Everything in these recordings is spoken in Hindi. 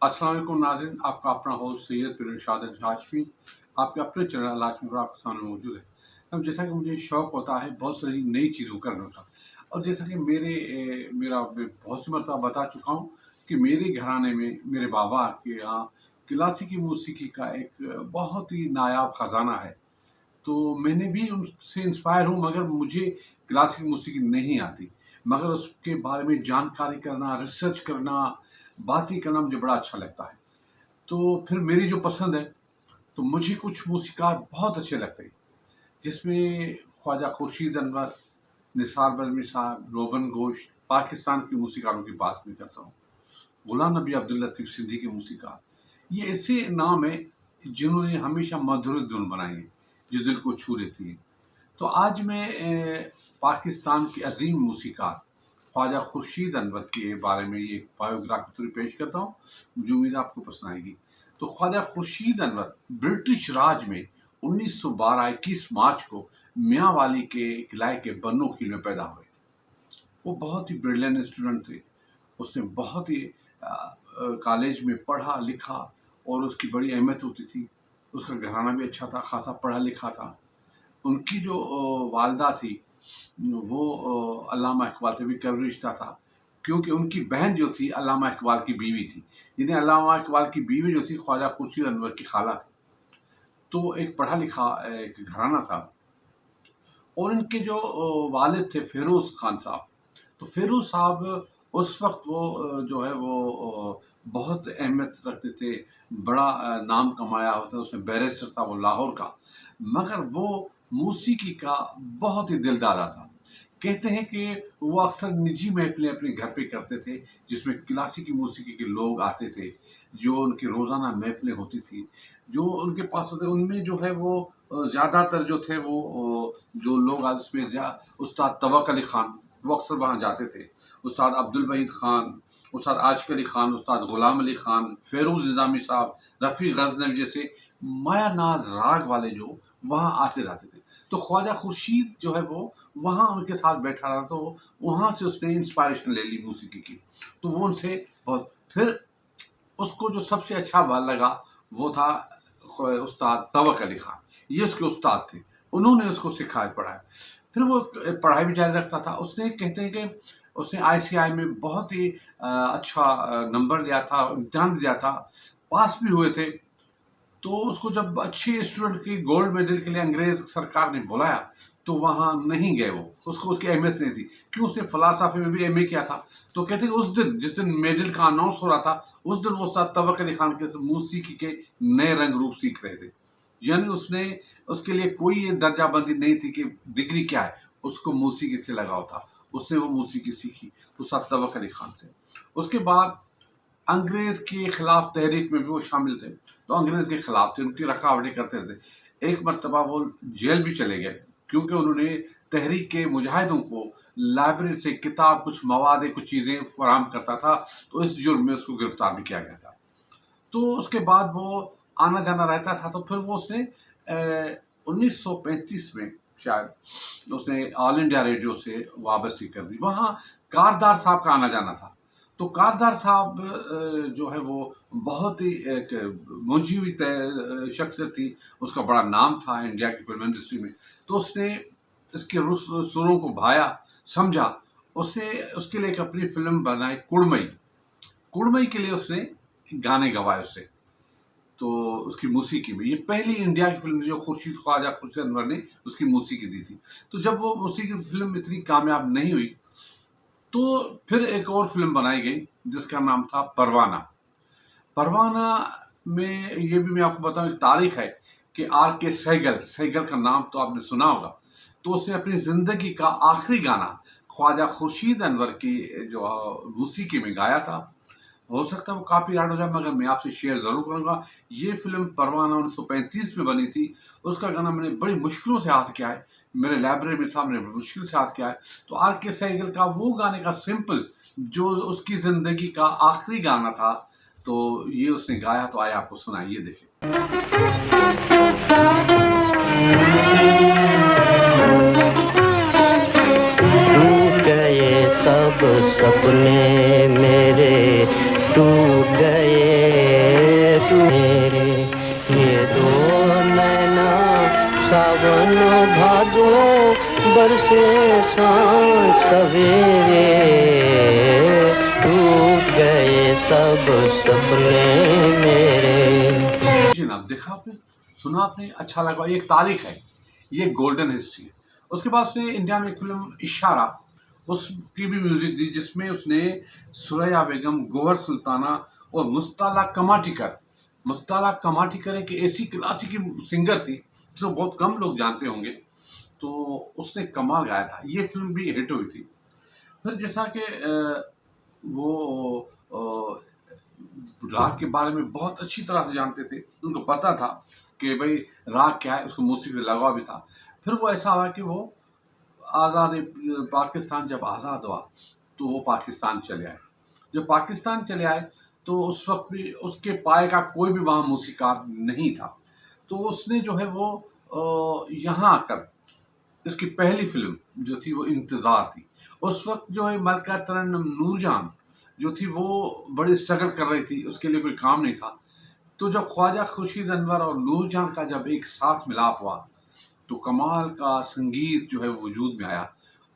अस्सलाम वालेकुम नाज़रीन, आपका अपना होस्ट सैयद इरशाद हाशमी आपके अपने चैनल लाजमी पर आपके सामने मौजूद है। अब जैसा कि मुझे शौक़ होता है बहुत सारी नई चीज़ों करने का, और जैसा कि मेरा मैं बहुत सी मरतबा बता चुका हूँ कि मेरे घराने में मेरे बाबा के यहाँ क्लासिकी मौसीकी का एक बहुत ही नायाब ख़ज़ाना है। तो मैंने भी उनसे इंस्पायर हूँ, मगर मुझे क्लासिक मौसीकी नहीं आती। मगर उसके बारे में जानकारी करना, रिसर्च करना, बातें करना मुझे बड़ा अच्छा लगता है। तो फिर मेरी जो पसंद है, तो मुझे कुछ मौसीक़ार बहुत अच्छे लगते हैं, जिसमें ख्वाजा खुर्शीद अनवर, निसार बज़मी साहब, रोगन गोश्त, पाकिस्तान के मौसीक़ारों की बात मैं करता हूँ। गुलाम नबी अब्दुल लतीफ़ सिंधी के मौसीक़ार, ये ऐसे नाम हैं जिन्होंने हमेशा मधुर धुन बनाई है, जो दिल को छू लेती है। तो आज मैं पाकिस्तान के अज़ीम मौसीक़ार ख्वाजा खुर्शीद अनवर के बारे में ये बायोग्राफी पेश करता हूँ, मुझे उम्मीद है आपको पसंद आएगी। तो ख्वाजा खुर्शीद अनवर ब्रिटिश राज में 1912 21 मार्च को मियांवाली के किले के बन्नो खील में पैदा हुए। वो बहुत ही ब्रिलियंट स्टूडेंट थे। उसने बहुत ही कॉलेज में पढ़ा लिखा और उसकी बड़ी अहमियत होती थी। उसका घराना भी अच्छा था, खासा पढ़ा लिखा था। उनकी जो वालिदा थी, वो अल्लामा इकबाल से भी करीबी रिश्ता था, क्योंकि उनकी बहन जो थी अल्लामा इकबाल की बीवी थी, जिन्हें अल्लामा इकबाल की बीवी जो थी ख्वाजा खुर्शीद अनवर की खाला थी। तो एक पढ़ा लिखा एक घराना था। और इनके जो वालिद थे फ़िरोज़ ख़ान साहब, तो फ़िरोज़ साहब उस वक़्त वो जो है वो बहुत अहमियत रखते थे, बड़ा नाम कमाया होता, उसमें बैरिस्टर था वो लाहौर का, मगर वो मौसीकी का बहुत ही दिलदारा था। कहते हैं कि वो अक्सर निजी महफ़िलें अपने घर पे करते थे, जिसमें क्लासिकी मौसीकी के लोग आते थे, जो उनकी रोज़ाना महफ़िलें होती थी, जो उनके पास होते उनमें जो है वो ज़्यादातर जो थे वो जो लोग आज उसमें उस्ताद तवक्कुल अली ख़ान, वो अक्सर वहाँ जाते थे। उस्ताद अब्दुल वहीद ख़ान, उस्ताद आशिक़ अली ख़ान, उस्ताद ग़ुलाम अली ख़ान, फ़ैरूज़ निज़ामी साहब, रफ़ी ग़ज़नवी जैसे माया नाज़ राग वाले जो वहाँ आते रहते थे। तो ख्वाजा खुर्शीद जो है वो वहाँ उनके साथ बैठा रहा, तो वहाँ से उसने इंस्पायरेशन ले ली मौसीकी की। तो वो उनसे बहुत फिर उसको जो सबसे अच्छा लगा वो था उस्ताद तवक्कुल अली ख़ान, ये उसके उस्ताद थे। उन्होंने उसको सिखाया पढ़ाया। फिर वो पढ़ाई भी जारी रखता था। उसने कहते हैं कि उसने आईसीआई में बहुत ही अच्छा नंबर लिया था, इम्तिहान दिया था, पास भी हुए थे। तो उसको जब अच्छे स्टूडेंट की गोल्ड मेडल के लिए अंग्रेज़ सरकार ने बुलाया, तो वहाँ नहीं गए वो, उसको उसकी अहमियत नहीं थी। क्यों? उसने फ़िलॉसफ़ी में भी एमए किया था। तो कहते हैं उस दिन जिस दिन मेडल का अनाउंस हो रहा था, उस दिन वो उस्ताद तवक्कुल अली ख़ान के मौसीकी के नए रंग रूप सीख रहे थे। यानी उसने उसके लिए कोई ये दर्जाबंदी नहीं थी कि डिग्री क्या है, उसको मौसीकी से लगाव था। उसने वो मौसीकी सीखी उस्ताद तवक्कुल अली ख़ान से। उसके बाद अंग्रेज़ के खिलाफ तहरीक में भी वो शामिल थे, तो अंग्रेज़ के खिलाफ थे, उनकी रखावटें करते थे। एक मर्तबा वो जेल भी चले गए, क्योंकि उन्होंने तहरीक के मुजाहिदों को लाइब्रेरी से किताब, कुछ मवाद, कुछ चीज़ें फराहम करता था, तो इस जुर्म में उसको गिरफ्तार भी किया गया था। तो उसके बाद वो आना-जाना रहता था, तो फिर वो उसने 1935 में शायद उसने ऑल इंडिया रेडियो से वाबस्ती कर दी। वहाँ कारदार साहब का आना-जाना था। तो कारदार साहब जो है वो बहुत ही एक मुंझी हुई शख्सियत थी, उसका बड़ा नाम था इंडिया की फ़िल्म इंडस्ट्री में। तो उसने इसके सुरों को भाया, समझा, उसने उसके लिए एक अपनी फ़िल्म बनाई कुड़मई। कुड़मई के लिए उसने गाने गवाए उससे, तो उसकी मौसीकी में। ये पहली इंडिया की फ़िल्म जो ख्वाजा खुर्शीद अनवर ने उसकी मौसीकी दी थी। तो जब वो मौसीकी फ़िल्म इतनी कामयाब नहीं हुई, तो फिर एक और फ़िल्म बनाई गई, जिसका नाम था परवाना। परवाना में ये भी मैं आपको बताऊँ एक तारीख़ है कि आर.के. सहगल का नाम तो आपने सुना होगा। तो उसने अपनी ज़िंदगी का आखिरी गाना ख्वाजा खुर्शीद अनवर की जो मौसीकी में गाया था। हो सकता है वो कॉपीराइट हो जाए, मगर मैं आपसे शेयर ज़रूर करूँगा। ये फ़िल्म परवाना 1935 में बनी थी। उसका गाना मैंने बड़ी मुश्किलों से याद किया है। मेरे लाइब्रेरी में था, मैंने मुश्किल से याद किया है। तो आर.के. सहगल का वो गाने का सैंपल जो उसकी ज़िंदगी का आखिरी गाना था, तो ये उसने गाया, तो आइए आपको सुनाइए, देखें। टूट गए सब सपने मेरे, टूट गए के सांझ सवेरे टूट गए सब सपने मेरे। जनाब देखा आपने, सुना आपने, अच्छा लगा। ये एक तारीख है, ये गोल्डन हिस्ट्री है। उसके बाद उसने इंडिया में एक फिल्म इशारा, उसकी भी म्यूजिक दी, जिसमें उसने सुरैया बेगम, गौहर सुल्ताना और मुस्ताला कमाटिकर एक ऐसी क्लासिक सिंगर थी जिसे बहुत कम लोग जानते होंगे, तो उसने कमाल गाया था। ये फिल्म भी हिट हुई थी। फिर जैसा कि वो राग के बारे में बहुत अच्छी तरह से जानते थे, उनको पता था कि भाई राग क्या है, उसको मौसीकी से लगाव भी था। फिर वो ऐसा हुआ कि वो पाकिस्तान जब आज़ाद हुआ तो वो पाकिस्तान चले आए। जब पाकिस्तान चले आए तो उस वक्त भी उसके पाए का कोई भी वहाँ मौसीकार नहीं था। तो उसने जो है वो यहाँ आकर इसकी पहली फिल्म जो थी वो इंतज़ार थी। उस वक्त जो है मलका तरन्नुम नूरजहां जो थी वो बड़ी स्ट्रगल कर रही थी, उसके लिए कोई काम नहीं था। तो जब ख्वाजा खुर्शीद अनवर और नूरजहां का जब एक साथ मिलाप हुआ तो कमाल का संगीत जो है वजूद में आया।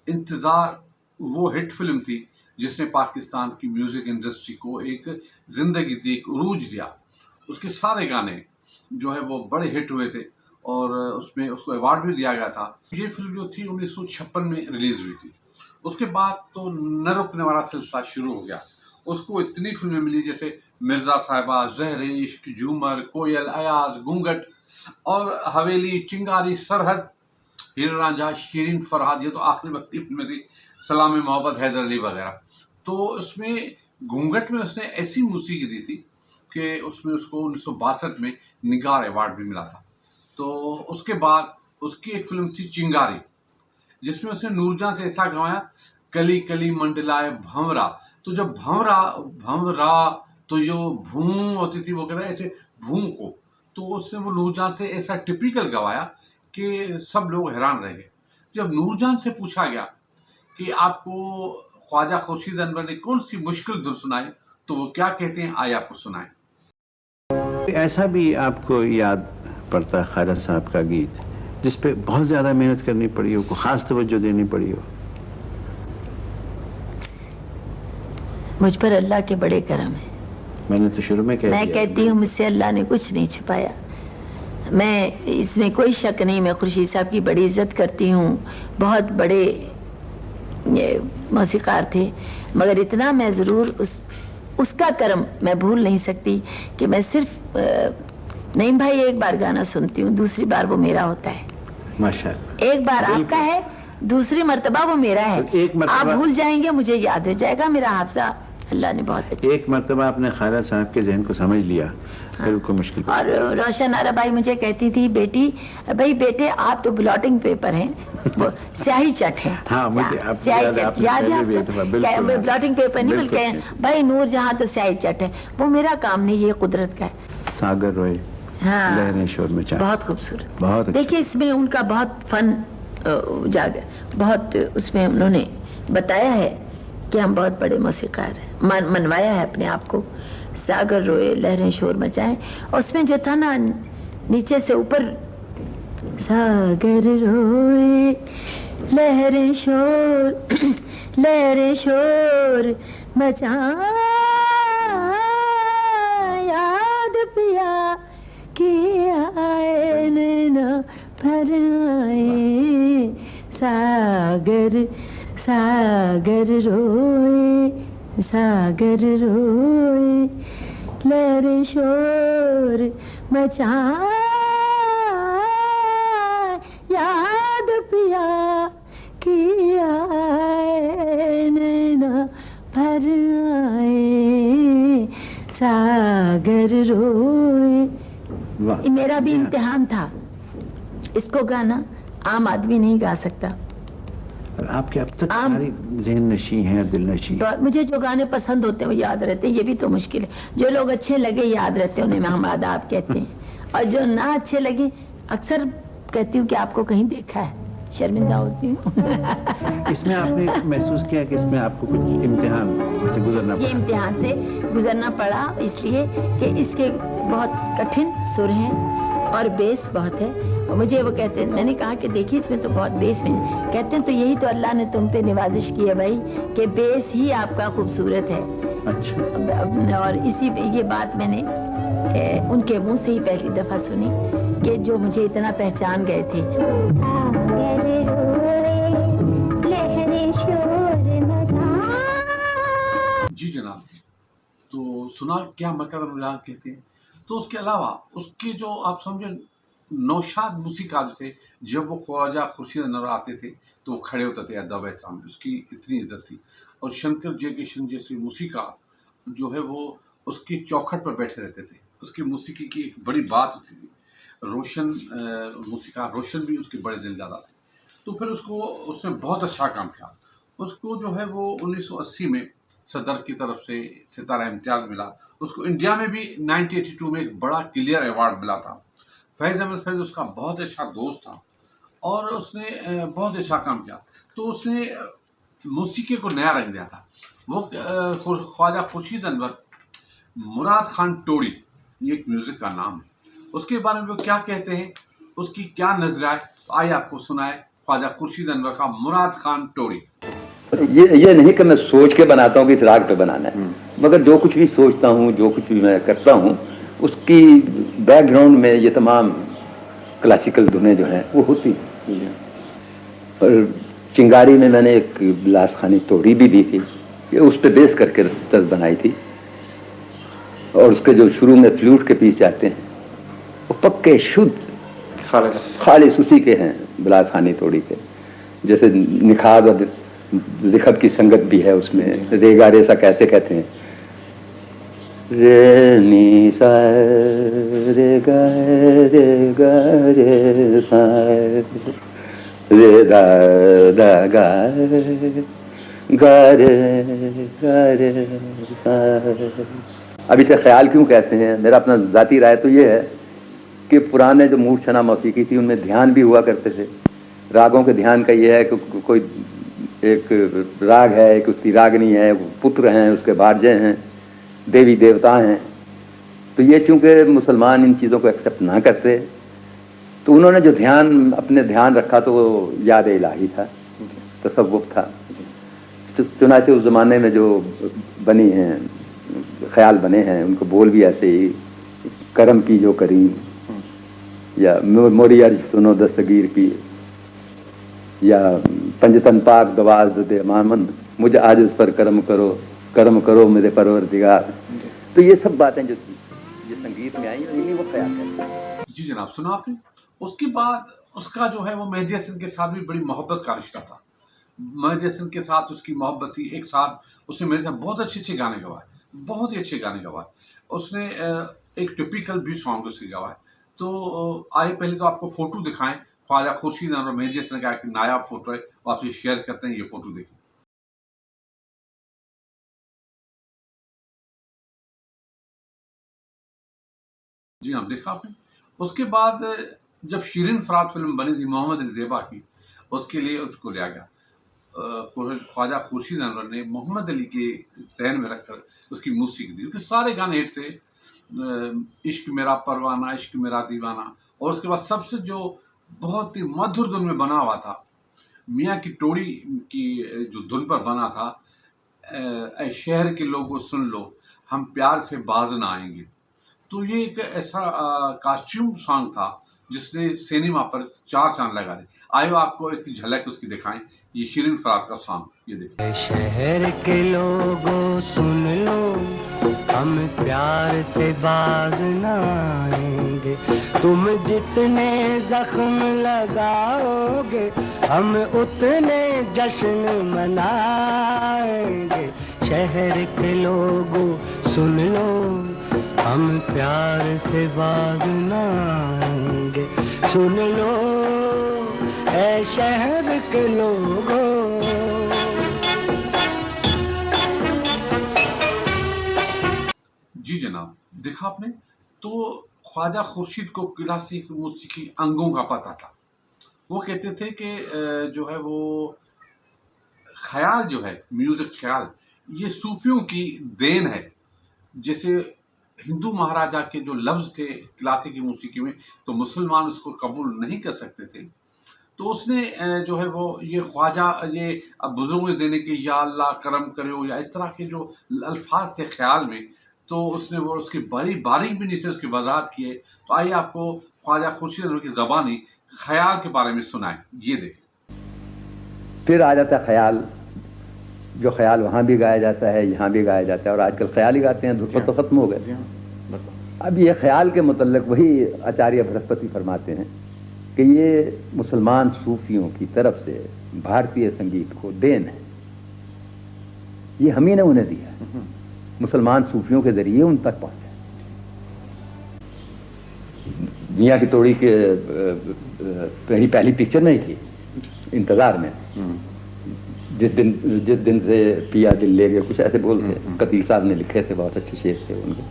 इंतज़ार वो हिट फिल्म थी जिसने पाकिस्तान की म्यूज़िक इंडस्ट्री को एक ज़िंदगी दी, एक उरूज दिया। उसके सारे गाने जो है वो बड़े हिट हुए थे और उसमें उसको अवार्ड भी दिया गया था। ये फिल्म जो थी 1956 में रिलीज़ हुई थी। उसके बाद तो न रुकने वाला सिलसिला शुरू हो गया। उसको इतनी फिल्में मिली जैसे मिर्ज़ा साहिबा, ज़हर इश्क, झूमर, कोयल, अयाज, घूंघट और हवेली, चिंगारी, सरहद, हीर रांझा, शीरीन फरहाद, ये तो आखिरी वक्त की फिल्में थी, सलाम मोहब्बत, हैदर अली वगैरह। तो उसमें घूंघट में उसने ऐसी मौसीकी दी थी कि उसमें उसको 1962 में निगार अवार्ड भी मिला था। तो उसके बाद उसकी एक फिल्म थी चिंगारी, जिसमें उसने नूरजहां से ऐसा गवाया, कली कली मंडलाए भंवरा। तो जब भंवरा तो जो भूं होती थी वो कहता है ऐसे भूं को, तो उसने वो नूरजहां से ऐसा टिपिकल गवाया कि सब लोग हैरान रह गए। जब नूरजहां से पूछा गया कि आपको ख्वाजा खुर्शीद अनवर ने कौन सी मुश्किल धुन सुनाई, तो वो क्या कहते हैं, आइए आपको सुनाएं। ऐसा भी आपको याद पड़ता है ख्वाजा साहब का गीत जिस पे बहुत ज्यादा मेहनत करनी पड़ी हो, को खास तवज्जो देनी पड़ी हो? मुझ पर अल्लाह के बड़े करम है। मैंने तो शुरू में कह दिया। मैं कहती हूँ मुझसे अल्लाह ने कुछ नहीं छिपाया। मैं इसमें कोई शक नहीं, मैं खुर्शीद साहब की बड़ी इज्जत करती हूँ, बहुत बड़े मौसीकार थे, मगर इतना मैं ज़रूर उसका करम मैं भूल नहीं सकती कि मैं सिर्फ नईम भाई एक बार गाना सुनती हूँ, दूसरी बार वो मेरा होता है। माशाअल्लाह। एक बार आपका है, दूसरी मर्तबा वो मेरा है। आप भूल जाएंगे, मुझे याद हो जाएगा। मेरा हाफजा अल्लाह ने बहुत अच्छा। एक मर्तबा आपने ख्वाजा साहब के जहन को समझ लिया, फिर को मुश्किल। और रोशन आरा भाई मुझे कहती थी, बेटे आप तो ब्लॉटिंग पेपर हैं, वो स्याही चट है। हाँ, मुझे स्याही चट याद है आपको? ब्लॉटिंग पेपर नहीं बोलते भाई, नूरजहां तो स्याही चट है। वो मेरा काम नहीं, ये कुदरत का है। सागर रोए, हाँ, लहरें शोर मचाए, बहुत खूबसूरत, बहुत। देखिए इसमें उनका बहुत फन उजागर, बहुत उसमें उन्होंने बताया है कि हम बहुत बड़े मौसीकार हैं, मनवाया है अपने आप को। सागर रोए, लहरें शोर मचाएं, और उसमें जो था ना नीचे से ऊपर, सागर रोए लहरें शोर मचाएं, याद पिया कि आए नैना भर आए, सागर रोए लहरें शोर मचाए, याद पिया कि आए नैना भर आए, सागर रोए। ये मेरा भी इम्तिहान था, इसको गाना आम आदमी नहीं गा सकता। आपके अब तक सारी ज़हन नशी हैं, दिल नशी। मुझे जो गाने पसंद होते हैं वो याद रहते हैं, ये भी तो मुश्किल है। जो लोग अच्छे लगे याद रहते हैं, उन्हें हम आदाब कहते हैं, और जो ना अच्छे लगे अक्सर कहती हूँ कि आपको कहीं देखा है, शर्मिंदा होती हूँ। इसमें आपने महसूस किया कि इसमें आपको कुछ इम्तिहान से गुजरना पड़ा? ये इम्तिहान से गुजरना पड़ा इसलिए कि इसके बहुत कठिन सुर हैं और बेस बहुत है, और मुझे वो कहते हैं, मैंने कहा कि देखिए इसमें तो बहुत बेस में, कहते हैं तो यही तो अल्लाह ने तुम पे निवाजिश की है भाई कि बेस ही आपका खूबसूरत है। अच्छा। और इसी ये बात मैंने उनके मुंह से ही पहली दफा सुनी कि जो मुझे इतना पहचान गए थे। जी जनाब, तो सुना क्या मकरम मिलान कहते हैं। तो उसके अलावा उसके जो आप समझे नौशाद मूसीकार थे, जब वो ख्वाजा खुर्शीद अनवर आते थे तो वो खड़े होते थे अदब एहतराम, उसकी इतनी इज्जत थी। और शंकर जयकिशन जैसे मूसीकार जो है वो उसकी चौखट पर बैठे रहते थे। उसकी मौसीकी की एक बड़ी बात होती थी। रोशन मूसीकार रोशन भी उसके बड़े दिलदादा थे। तो फिर उसने बहुत अच्छा काम किया। उसको जो है वो 1980 में सदर की तरफ से सितारा इम्तियाज मिला। उसको इंडिया में भी 1982 में एक बड़ा क्लियर अवार्ड मिला था। फैज़ अहमद फैज़ उसका बहुत अच्छा दोस्त था और उसने बहुत अच्छा काम किया। तो उसने मौसीकी को नया रंग दिया था। वो ख्वाजा खुर्शीद अनवर मुराद खान टोड़ी, ये एक म्यूजिक का नाम है। उसके बारे में वो क्या कहते हैं, उसकी क्या नजरिया है, तो आइए आपको सुनाए ख्वाजा खुर्शीद अनवर का मुराद खान टोड़ी। ये नहीं कि मैं सोच के बनाता हूँ कि इस राग पे बनाना है, मगर जो कुछ भी सोचता हूँ, जो कुछ भी मैं करता हूँ, उसकी बैकग्राउंड में ये तमाम क्लासिकल धुनें जो हैं वो होती हैं। और चिंगारी में मैंने एक बिलास खानी तोड़ी भी दी थी, ये उस पर बेस करके तर्ज बनाई थी। और उसके जो शुरू में फ्लूट के पीस जाते हैं वो पक्के शुद्ध खालिस उसी के हैं, बिलास खानी तोड़ी के। जैसे निखाद और लिखत की संगत भी है उसमें। रेगा रेसा कैसे कहते हैं, रे नी सा रे गा रे सा रे दा दा गा रे सा। अब इसे ख्याल क्यों कहते हैं, मेरा अपना जाती राय तो ये है कि पुराने जो मूठ छना मौसीकी थी उनमें ध्यान भी हुआ करते थे। रागों के ध्यान का ये है कि कोई एक राग है, एक उसकी रागनी है, पुत्र हैं, उसके बारजे हैं, देवी देवता हैं। तो ये चूंकि मुसलमान इन चीज़ों को एक्सेप्ट ना करते, तो उन्होंने जो ध्यान अपने ध्यान रखा तो वो याद इलाही था, तसव्वुफ था। तो चुनाचे उस ज़माने में जो बनी हैं, ख्याल बने हैं, उनको बोल भी ऐसे ही, करम की जो करीम, या मोरी अर्ज सुनो दस्तगीर की, या पंजतन पाक दवाज दे मामन, मुझे आज उस पर कर्म करो मेरे परवरदिगार। तो ये सब बातें जो ये संगीत में आई इन्हीं वो ख्याल है। जी जनाब, सुना आपने। उसके बाद उसका जो है वो मेहदी हसन के साथ भी बड़ी मोहब्बत का रिश्ता था। मेहदी हसन के साथ उसकी मोहब्बत थी। एक साथ उसने मेरे साथ बहुत अच्छे गाने गवाए, बहुत ही अच्छे गाने गवाए। उसने एक टिपिकल भी सॉन्ग उसके गवाए। तो आइए पहले तो आपको फोटो दिखाएं। ख्वाजा खुर्शीद अनवर मेहदी हसन का एक नायाब फोटो है, वो आपसे शेयर करते हैं। ये फोटो देखिए। जी हाँ, देखा आपने। उसके बाद जब शीरिन फराद फिल्म बनी थी मोहम्मद अली ज़ेबा की, उसके लिए उसको लिया गया। ख्वाजा खुर्शीद अनवर ने मोहम्मद अली के सहन में रखकर उसकी मौसीकी दी। उसके सारे गाने हिट थे, इश्क मेरा परवाना, इश्क मेरा दीवाना। और उसके बाद सबसे जो बहुत ही मधुर धुन में बना हुआ था, मियाँ की टोड़ी की जो धुन पर बना था, ऐ शहर के लोगों सुन लो, हम प्यार से बाज ना आएंगे। तो ये एक ऐसा कॉस्ट्यूम सॉन्ग था जिसने सिनेमा पर 4 चांद लगा दे। आइए आपको एक झलक उसकी दिखाएं। ये शिरीन फराद का सॉन्ग, ये देखिए। शहर के लोगों सुन लो, हम प्यार से बाज न आएंगे। तुम जितने जख्म लगाओगे, हम उतने जश्न मनाएंगे। शहर के लोगों सुन लो, हम प्यार से बाज न आएंगे। सुन लो ऐ शहर के लोगों। जी जनाब, देखा आपने। तो ख्वाजा खुर्शीद को क्लासिक मौसीकी अंगों का पता था। वो कहते थे कि जो है वो ख्याल जो है, म्यूजिक ख्याल, ये सूफियों की देन है। जैसे हिंदू महाराजा के जो लफ्ज़ थे क्लासिकी मौसीकी में, तो मुसलमान उसको कबूल नहीं कर सकते थे। तो उसने जो है वो ये ख्वाजा ये बुजुर्गों देने के या अल्लाह करम करो या इस तरह के जो अल्फाज थे ख्याल में, तो उसने वो उसकी बारीक बिनी से उसकी वजाहत किए। तो आइए आपको ख्वाजा खुर्शीद अनवर की ज़बानी ख्याल के बारे में सुनाए, ये देखें। फिर आ जाता है ख्याल, जो ख्याल वहाँ भी गाया जाता है, यहाँ भी गाया जाता है, और आजकल ख्याल ही गाते हैं, धुरपत तो ख़त्म हो गए। अब ये ख्याल के मुतल्लिक़ वही आचार्य बृहस्पति फरमाते हैं कि ये मुसलमान सूफियों की तरफ से भारतीय संगीत को देन है, ये हम ही ने उन्हें दिया, मुसलमान सूफियों के जरिए उन तक पहुंचा। मियाँ की तोड़ी के पहली पिक्चर में ही थी, इंतजार में, जिस दिन से पिया दिल ले गए, कुछ ऐसे बोलते, कतील साहब ने लिखे थे, बहुत अच्छे शेर थे उनके।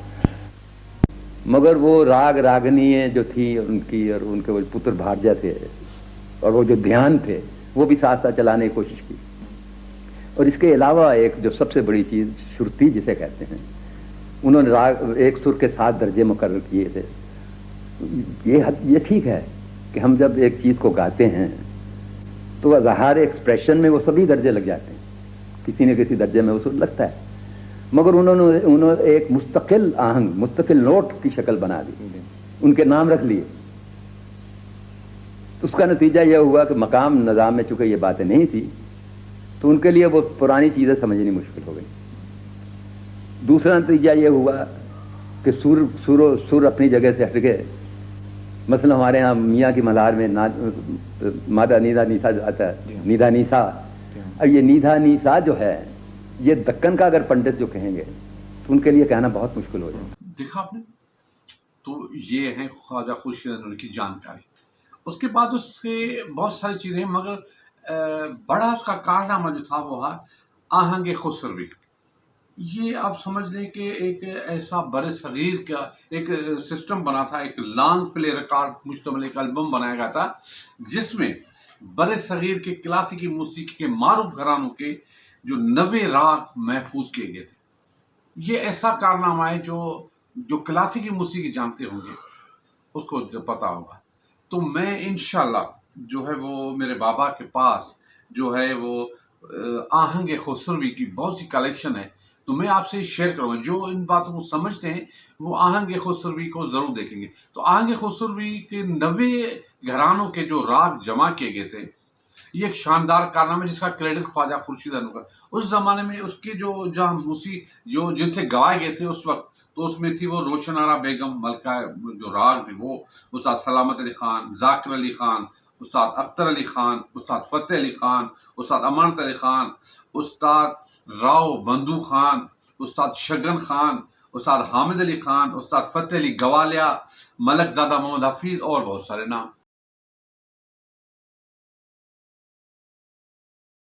मगर वो राग रागनीय जो थी उनकी, और उनके वो पुत्र भारजा थे, और वो जो ध्यान थे, वो भी साथ साथ चलाने की कोशिश की। और इसके अलावा एक जो सबसे बड़ी चीज़ श्रुति जिसे कहते हैं, उन्होंने राग एक सुर के 7 दर्जे मुकर्रर किए थे। ये ठीक है कि हम जब एक चीज़ को गाते हैं तो हर एक्सप्रेशन में वो सभी दर्जे लग जाते हैं, किसी न किसी दर्जे में वो सुर लगता है, मगर उन्होंने एक मुस्तकिल आहंग, मुस्तकिल नोट की शक्ल बना दी, उनके नाम रख लिए। उसका नतीजा यह हुआ कि मकाम निज़ाम में चूंकि ये बातें नहीं थी, तो उनके लिए वो पुरानी चीज़ें समझनी मुश्किल हो गई। दूसरा नतीजा ये हुआ कि सुर अपनी जगह से हट गए। मसलन हमारे यहाँ मियाँ की मल्हार में मादा नीधा नीसा जो आता है, नीधा नीसा, अब ये नीधा नीसा जो है, ये दक्कन का अगर पंडित जो कहेंगे तो उनके लिए कहना बहुत मुश्किल हो जाए। देखा आपने, तो ये है ख्वाजा खुर्शीद अनवर की जानकारी। उसके बाद उसके बहुत सारी चीज़ें, मगर बड़ा उसका कारनामा जो था वो है आहंग खुसरवी। ये आप समझ लें कि एक ऐसा बर सगीर का एक सिस्टम बना था, एक लॉन्ग प्ले रिकॉर्ड मुश्तमिल एक एल्बम बनाया गया था, जिसमें बर सगीर के क्लासिकी मौसीकी के मारूफ घरानों के जो 90 राग महफूज किए गए थे। ये ऐसा कारनामा है जो क्लासिकी मौसीकी जानते होंगे उसको जो पता होगा। तो मैं इंशाल्लाह जो है वो मेरे बाबा के पास जो है वो आहंग खुसरवी की बहुत सी कलेक्शन है, तो मैं आपसे शेयर करूँगा। जो इन बातों को समझते हैं वो आहंग खुसरवी को ज़रूर देखेंगे। तो आहंग खुसरवी के 90 घरानों के जो राग जमा किए गए थे, ये एक शानदार कारनामा है जिसका क्रेडिट ख्वाजा खुर्शीद अनवर का। उस ज़माने में उसके जो जहाँ मूसी जो जिनसे गवाए गए थे उस वक्त, तो उसमें थी वो रोशन आरा बेगम मलका जो राग थे, वो उस्ताद सलामत अली ख़ान, जाकिर अली ख़ान, उस्ताद अख्तर अली ख़ान, उस्ताद फ़तेह अली ख़ान, उस्ताद अमानत अली ख़ान, उस्ताद राव बंदू ख़ान, उस्ताद शगन ख़ान, उस्ताद हामिद अली ख़ान, उस्ताद फ़तेह अली गवालिया, मलकज़ादा मोहम्मद हफ़ीज़ और बहुत सारे नाम।